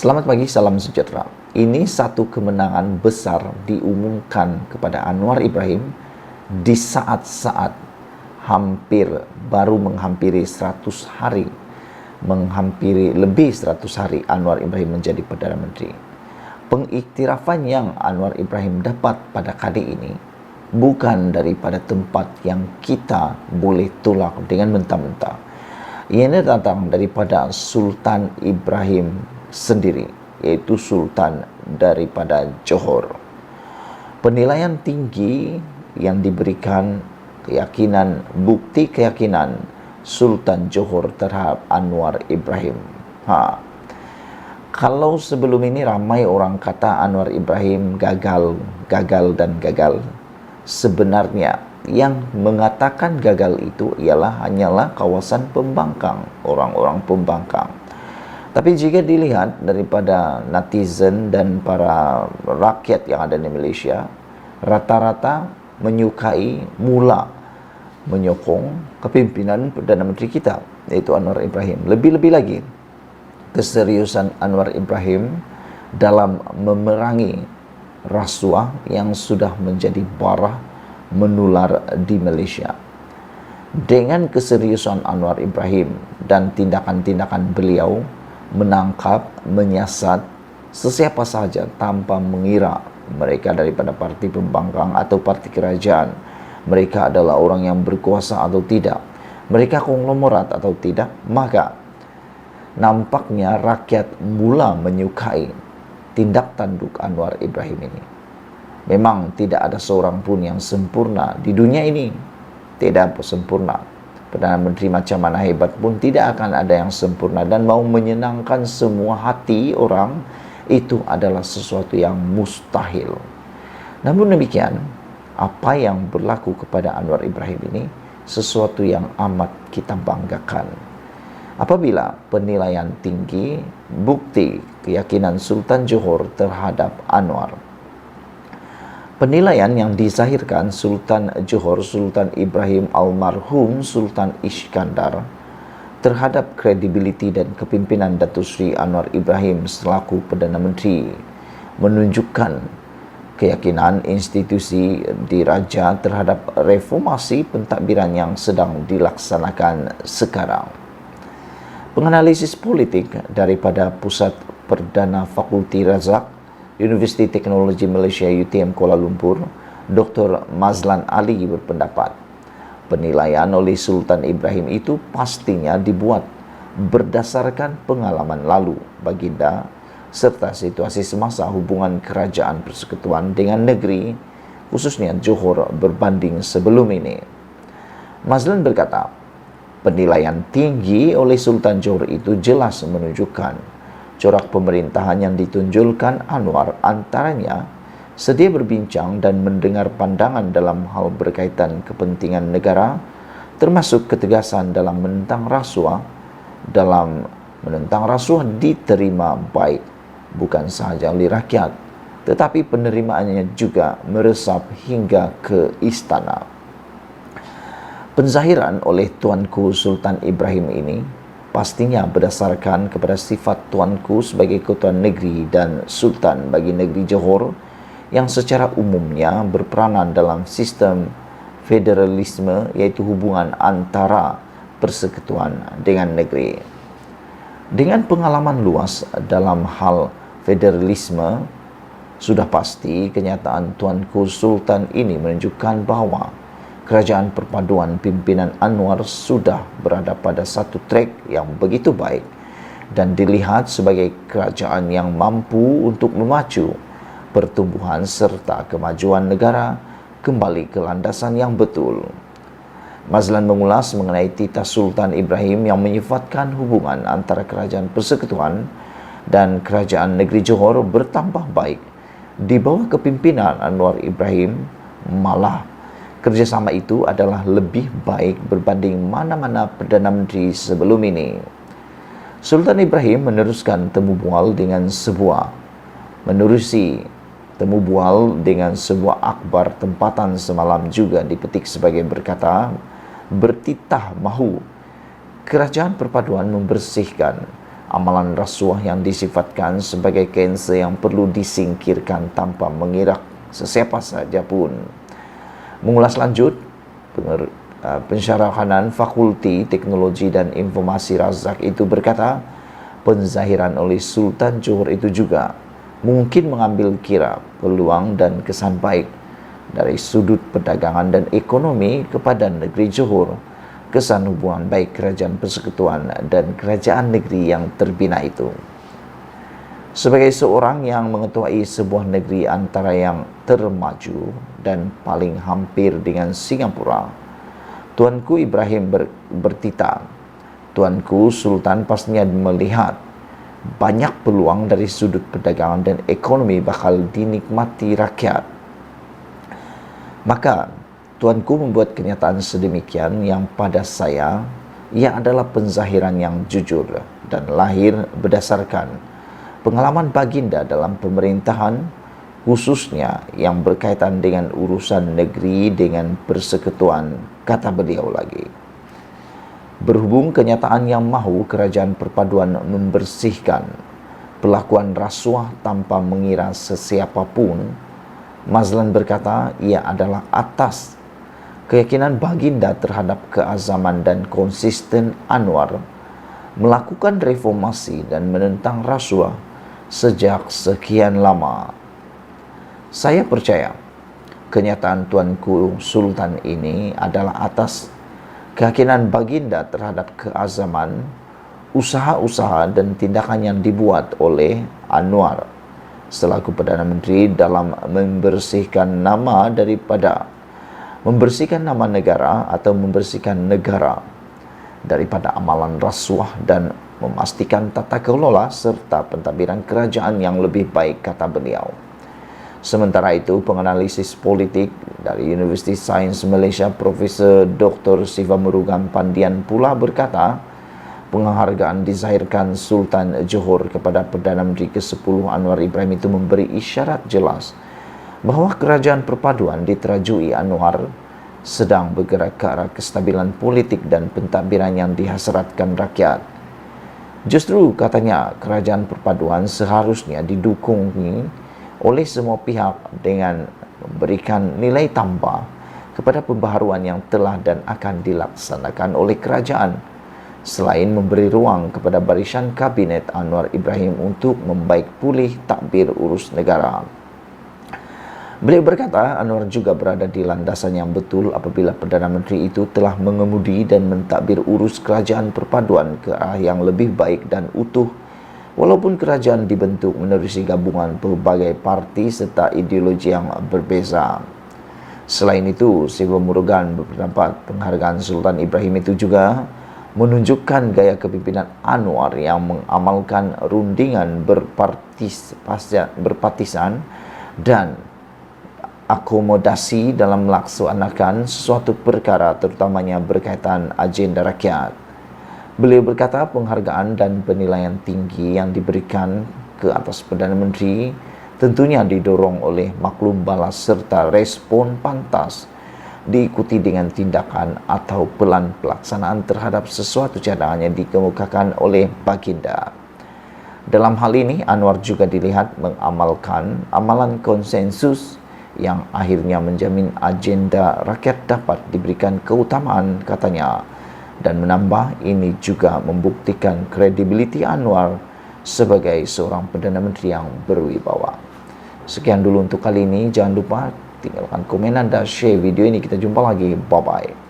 Selamat pagi, salam sejahtera. Ini satu kemenangan besar diumumkan kepada Anwar Ibrahim di saat-saat baru menghampiri 100 hari, menghampiri lebih 100 hari Anwar Ibrahim menjadi Perdana Menteri. Pengiktirafan yang Anwar Ibrahim dapat pada kali ini bukan daripada tempat yang kita boleh tolak dengan mentah-mentah. Ia datang daripada Sultan Ibrahim sendiri, yaitu Sultan daripada Johor. Penilaian tinggi yang diberikan bukti keyakinan Sultan Johor terhadap Anwar Ibrahim. Kalau sebelum ini ramai orang kata Anwar Ibrahim gagal, sebenarnya yang mengatakan gagal itu hanyalah kawasan pembangkang, orang-orang pembangkang. Tapi jika dilihat daripada netizen dan para rakyat yang ada di Malaysia, rata-rata menyokong kepimpinan Perdana Menteri kita, yaitu Anwar Ibrahim. Lebih-lebih lagi, keseriusan Anwar Ibrahim dalam memerangi rasuah yang sudah menjadi bara menular di Malaysia. Dengan keseriusan Anwar Ibrahim dan tindakan-tindakan beliau menangkap, menyiasat sesiapa sahaja tanpa mengira mereka daripada parti pembangkang atau parti kerajaan, mereka adalah orang yang berkuasa atau tidak, mereka konglomerat atau tidak, maka nampaknya rakyat mula menyukai tindak tanduk Anwar Ibrahim ini. Memang tidak ada seorang pun yang sempurna di dunia ini, tidak sempurna. Perdana Menteri macam mana hebat pun tidak akan ada yang sempurna, dan mau menyenangkan semua hati orang itu adalah sesuatu yang mustahil. Namun demikian, apa yang berlaku kepada Anwar Ibrahim ini sesuatu yang amat kita banggakan. Apabila penilaian tinggi bukti keyakinan Sultan Johor terhadap Anwar, penilaian yang dizahirkan Sultan Johor, Sultan Ibrahim almarhum Sultan Iskandar terhadap kredibiliti dan kepimpinan Datuk Seri Anwar Ibrahim selaku Perdana Menteri menunjukkan keyakinan institusi diraja terhadap reformasi pentadbiran yang sedang dilaksanakan sekarang. Penganalisis politik daripada Pusat Perdana Fakulti Razak, Universiti Teknologi Malaysia UTM Kuala Lumpur, Dr. Mazlan Ali berpendapat, penilaian oleh Sultan Ibrahim itu pastinya dibuat berdasarkan pengalaman lalu baginda serta situasi semasa hubungan kerajaan persekutuan dengan negeri, khususnya Johor berbanding sebelum ini. Mazlan berkata, penilaian tinggi oleh Sultan Johor itu jelas menunjukkan corak pemerintahan yang ditunjukkan Anwar, antaranya sedia berbincang dan mendengar pandangan dalam hal berkaitan kepentingan negara, termasuk ketegasan dalam menentang rasuah. Dalam menentang rasuah diterima baik bukan sahaja oleh rakyat, tetapi penerimaannya juga meresap hingga ke istana. Penzahiran oleh Tuanku Sultan Ibrahim ini pastinya berdasarkan kepada sifat Tuanku sebagai Ketua Negeri dan Sultan bagi negeri Johor yang secara umumnya berperanan dalam sistem federalisme, iaitu hubungan antara persekutuan dengan negeri. Dengan pengalaman luas dalam hal federalisme, sudah pasti kenyataan Tuanku Sultan ini menunjukkan bahawa kerajaan perpaduan pimpinan Anwar sudah berada pada satu trek yang begitu baik dan dilihat sebagai kerajaan yang mampu untuk memacu pertumbuhan serta kemajuan negara kembali ke landasan yang betul. Mazlan mengulas mengenai titah Sultan Ibrahim yang menyifatkan hubungan antara kerajaan persekutuan dan kerajaan negeri Johor bertambah baik di bawah kepimpinan Anwar Ibrahim. Malah kerjasama itu adalah lebih baik berbanding mana-mana Perdana Menteri sebelum ini. Sultan Ibrahim meneruskan temu bual dengan sebuah akhbar tempatan semalam juga dipetik sebagai bertitah mahu kerajaan perpaduan membersihkan amalan rasuah yang disifatkan sebagai kanser yang perlu disingkirkan tanpa mengira sesiapa saja pun. Mengulas lanjut, pensyarahanan Fakulti Teknologi dan Informasi Razak itu berkata, penzahiran oleh Sultan Johor itu juga mungkin mengambil kira peluang dan kesan baik dari sudut perdagangan dan ekonomi kepada negeri Johor, kesan hubungan baik Kerajaan Persekutuan dan Kerajaan Negeri yang terbina itu. Sebagai seorang yang mengetuai sebuah negeri antara yang termaju dan paling hampir dengan Singapura, Tuanku Ibrahim bertita, Tuanku Sultan pastinya melihat banyak peluang dari sudut perdagangan dan ekonomi bakal dinikmati rakyat. Maka Tuanku membuat kenyataan sedemikian yang pada saya ia adalah penzahiran yang jujur dan lahir berdasarkan pengalaman baginda dalam pemerintahan, khususnya yang berkaitan dengan urusan negeri dengan persekutuan, kata beliau lagi. Berhubung kenyataan yang mahu kerajaan perpaduan membersihkan pelakuan rasuah tanpa mengira sesiapa pun, Mazlan berkata ia adalah atas keyakinan baginda terhadap keazaman dan konsisten Anwar melakukan reformasi dan menentang rasuah sejak sekian lama. Saya percaya kenyataan Tuanku Sultan ini adalah atas keyakinan baginda terhadap keazaman, usaha-usaha dan tindakan yang dibuat oleh Anwar selaku Perdana Menteri dalam membersihkan nama negara atau membersihkan negara daripada amalan rasuah dan memastikan tata kelola serta pentadbiran kerajaan yang lebih baik, kata beliau. Sementara itu, penganalisis politik dari Universiti Sains Malaysia Profesor Dr. Siva Murugan Pandian pula berkata, penghargaan dizahirkan Sultan Johor kepada Perdana Menteri ke-10 Anwar Ibrahim itu memberi isyarat jelas bahawa kerajaan perpaduan diterajui Anwar sedang bergerak ke arah kestabilan politik dan pentadbiran yang dihasratkan rakyat. Justru, katanya, kerajaan perpaduan seharusnya didukungi oleh semua pihak dengan memberikan nilai tambah kepada pembaharuan yang telah dan akan dilaksanakan oleh kerajaan, selain memberi ruang kepada barisan Kabinet Anwar Ibrahim untuk membaik pulih takbir urus negara. Beliau berkata, Anwar juga berada di landasan yang betul apabila Perdana Menteri itu telah mengemudi dan mentadbir urus kerajaan perpaduan ke arah yang lebih baik dan utuh, walaupun kerajaan dibentuk menerusi gabungan pelbagai parti serta ideologi yang berbeza. Selain itu, Siva Murugan berpendapat penghargaan Sultan Ibrahim itu juga menunjukkan gaya kepimpinan Anwar yang mengamalkan rundingan berpartisan dan akomodasi dalam melaksanakan sesuatu perkara terutamanya berkaitan agenda rakyat. Beliau berkata penghargaan dan penilaian tinggi yang diberikan ke atas Perdana Menteri tentunya didorong oleh maklum balas serta respon pantas diikuti dengan tindakan atau pelan pelaksanaan terhadap sesuatu cadangan yang dikemukakan oleh baginda. Dalam hal ini, Anwar juga dilihat mengamalkan amalan konsensus yang akhirnya menjamin agenda rakyat dapat diberikan keutamaan, katanya, dan menambah ini juga membuktikan kredibiliti Anwar sebagai seorang Perdana Menteri yang berwibawa. Sekian dulu untuk kali ini. Jangan lupa tinggalkan komen Anda, share video ini. Kita jumpa lagi. Bye-bye.